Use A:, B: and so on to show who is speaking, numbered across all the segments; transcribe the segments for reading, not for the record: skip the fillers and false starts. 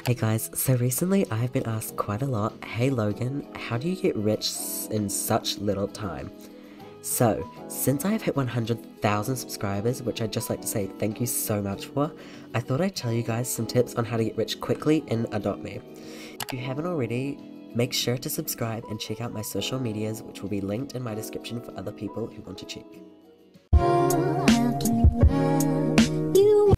A: Hey guys, so recently I've been asked quite a lot, hey Logan, how do you get rich in such little time? So, since I have hit 100,000 subscribers, which I'd just like to say thank you so much for, I thought I'd tell you guys some tips on how to get rich quickly in Adopt Me. If you haven't already, make sure to subscribe and check out my social medias, which will be linked in my description for other people who want to check.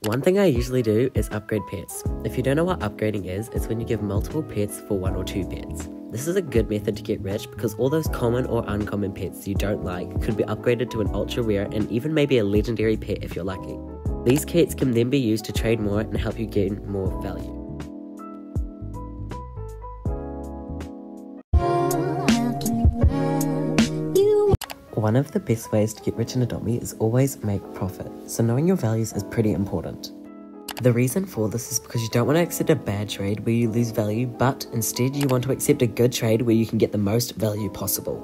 A: One thing I usually do is upgrade pets. If you don't know what upgrading is, it's when you give multiple pets for 1 or 2 pets. This is a good method to get rich because all those common or uncommon pets you don't like could be upgraded to an ultra rare and even maybe a legendary pet if you're lucky. These kits can then be used to trade more and help you gain more value. One of the best ways to get rich in Adopt Me is always make profit, so knowing your values is pretty important. The reason for this is because you don't want to accept a bad trade where you lose value, but instead you want to accept a good trade where you can get the most value possible.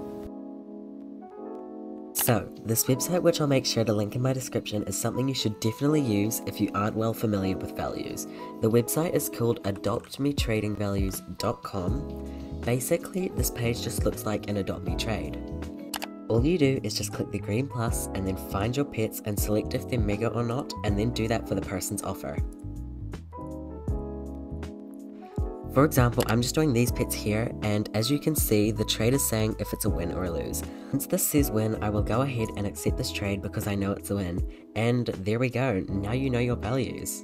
A: So, this website, which I'll make sure to link in my description, is something you should definitely use if you aren't well familiar with values. The website is called adoptmetradingvalues.com. Basically, this page just looks like an Adopt Me trade. All you do is just click the green plus and then find your pets and select if they're mega or not, and then do that for the person's offer. For example, I'm just doing these pets here, and as you can see, the trade is saying if it's a win or a lose. Since this says win, I will go ahead and accept this trade because I know it's a win. And there we go, now you know your values.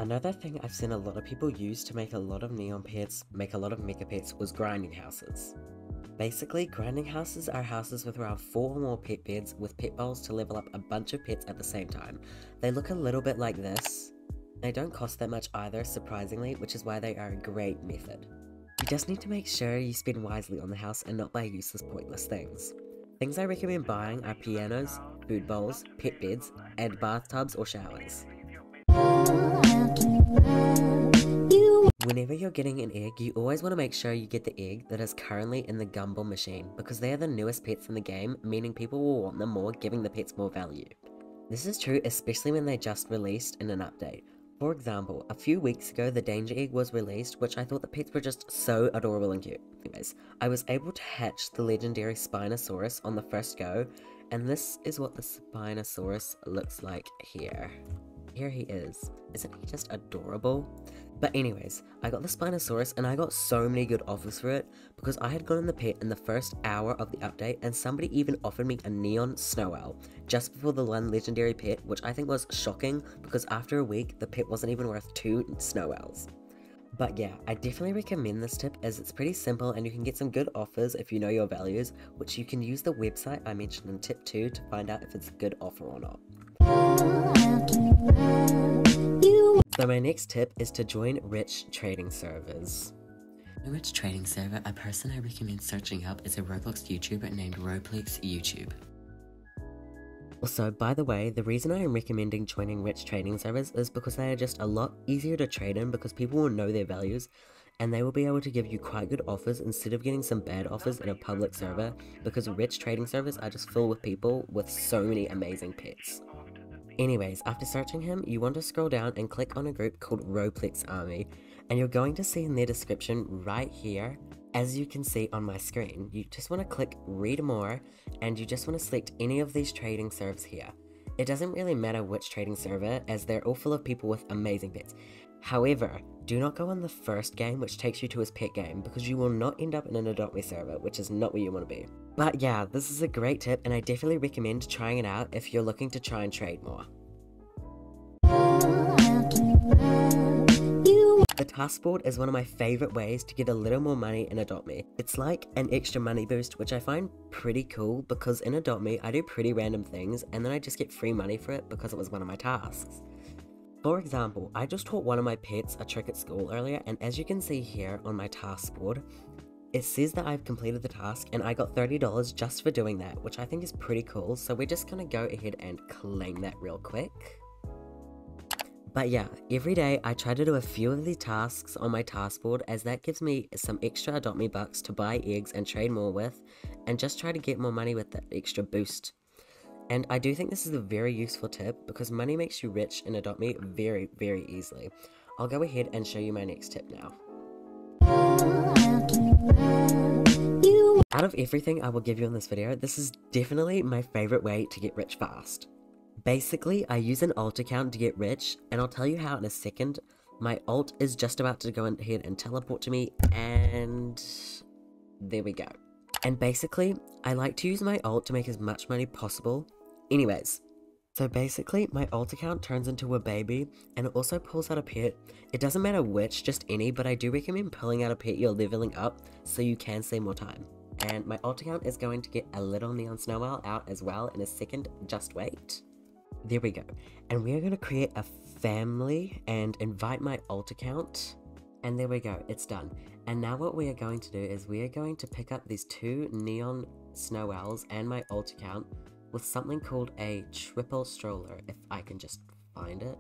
A: Another thing I've seen a lot of people use to make a lot of neon pets, make a lot of mega pets, was grinding houses. Basically, grinding houses are houses with around 4 or more pet beds with pet bowls to level up a bunch of pets at the same time. They look a little bit like this. They don't cost that much either, surprisingly, which is why they are a great method. You just need to make sure you spend wisely on the house and not buy useless, pointless things. Things I recommend buying are pianos, food bowls, pet beds, and bathtubs or showers. Whenever you're getting an egg, you always want to make sure you get the egg that is currently in the gumball machine, because they are the newest pets in the game, meaning people will want them more, giving the pets more value. This is true especially when they just released in an update. For example, a few weeks ago the danger egg was released, which I thought the pets were just so adorable and cute. Anyways, I was able to hatch the legendary Spinosaurus on the first go, and this is what the Spinosaurus looks like here. Here he is. Isn't he just adorable? But anyways, I got the Spinosaurus and I got so many good offers for it because I had gotten the pet in the first hour of the update, and somebody even offered me a neon snow owl just before the one legendary pet, which I think was shocking because after a week the pet wasn't even worth 2 snow owls. But yeah, I definitely recommend this tip as it's pretty simple and you can get some good offers if you know your values, which you can use the website I mentioned in tip 2 to find out if it's a good offer or not. So my next tip is to join rich trading servers. A rich trading server, a person I recommend searching up is a Roblox YouTuber named Roblox YouTube. Also, by the way, the reason I am recommending joining rich trading servers is because they are just a lot easier to trade in because people will know their values and they will be able to give you quite good offers instead of getting some bad offers in a public server, because rich trading servers are just filled with people with so many amazing pets. Anyways, after searching him, you want to scroll down and click on a group called Roblox Army, and you're going to see in their description right here, as you can see on my screen. You just want to click read more, and you just want to select any of these trading servers here. It doesn't really matter which trading server, as they're all full of people with amazing pets. However, do not go on the first game which takes you to his pet game, because you will not end up in an Adopt Me server, which is not where you want to be. But yeah, this is a great tip and I definitely recommend trying it out if you're looking to try and trade more. The task board is one of my favourite ways to get a little more money in Adopt Me. It's like an extra money boost, which I find pretty cool because in Adopt Me I do pretty random things and then I just get free money for it because it was one of my tasks. For example, I just taught one of my pets a trick at school earlier, and as you can see here on my task board, it says that I've completed the task and I got $30 just for doing that, which I think is pretty cool, so we're just gonna go ahead and claim that real quick. But yeah, every day I try to do a few of the tasks on my task board, as that gives me some extra Adopt Me bucks to buy eggs and trade more with, and just try to get more money with that extra boost. And I do think this is a very useful tip because money makes you rich in Adopt Me very, very easily. I'll go ahead and show you my next tip now. Out of everything I will give you in this video, this is definitely my favorite way to get rich fast. Basically, I use an alt account to get rich, and I'll tell you how in a second. My alt is just about to go ahead and teleport to me, and there we go. And basically, I like to use my alt to make as much money possible. Anyways, so basically, my alt account turns into a baby, and it also pulls out a pet. It doesn't matter which, just any, but I do recommend pulling out a pet you're leveling up, so you can save more time. And my alt account is going to get a little neon snow owl out as well in a second, just wait. There we go. And we are going to create a family and invite my alt account. And there we go, it's done. And now what we are going to do is we are going to pick up these 2 neon snow owls and my alt account with something called a triple stroller, if I can just find it.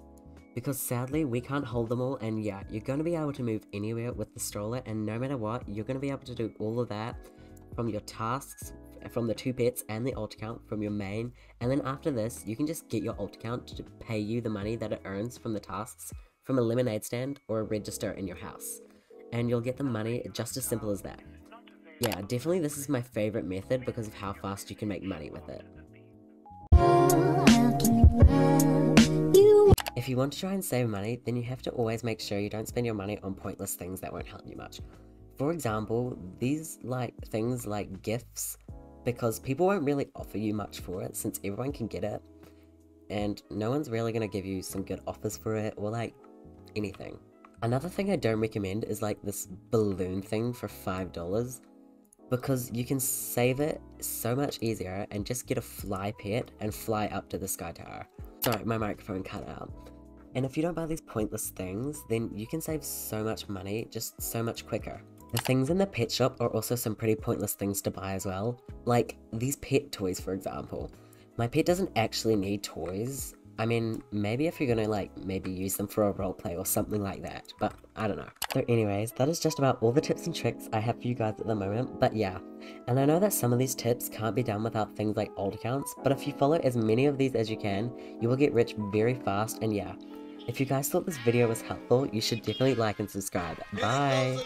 A: Because sadly, we can't hold them all, and yeah, you're going to be able to move anywhere with the stroller, and no matter what, you're going to be able to do all of that from your tasks, from the 2 pets and the alt account from your main, and then after this, you can just get your alt account to pay you the money that it earns from the tasks from a lemonade stand or a register in your house. And you'll get the money just as simple as that. Yeah, definitely this is my favorite method because of how fast you can make money with it. If you want to try and save money, then you have to always make sure you don't spend your money on pointless things that won't help you much. For example, these things like gifts, because people won't really offer you much for it since everyone can get it, and no one's really going to give you some good offers for it or anything. Another thing I don't recommend is this balloon thing for $5, because you can save it so much easier and just get a fly pet and fly up to the sky tower. Sorry, my microphone cut out. And if you don't buy these pointless things, then you can save so much money just so much quicker. The things in the pet shop are also some pretty pointless things to buy as well. Like these pet toys, for example. My pet doesn't actually need toys. I mean, maybe if you're gonna maybe use them for a roleplay or something like that, but I don't know. So anyways, that is just about all the tips and tricks I have for you guys at the moment, but yeah. And I know that some of these tips can't be done without things like alt accounts, but if you follow as many of these as you can, you will get rich very fast, and yeah. If you guys thought this video was helpful, you should definitely like and subscribe. Bye!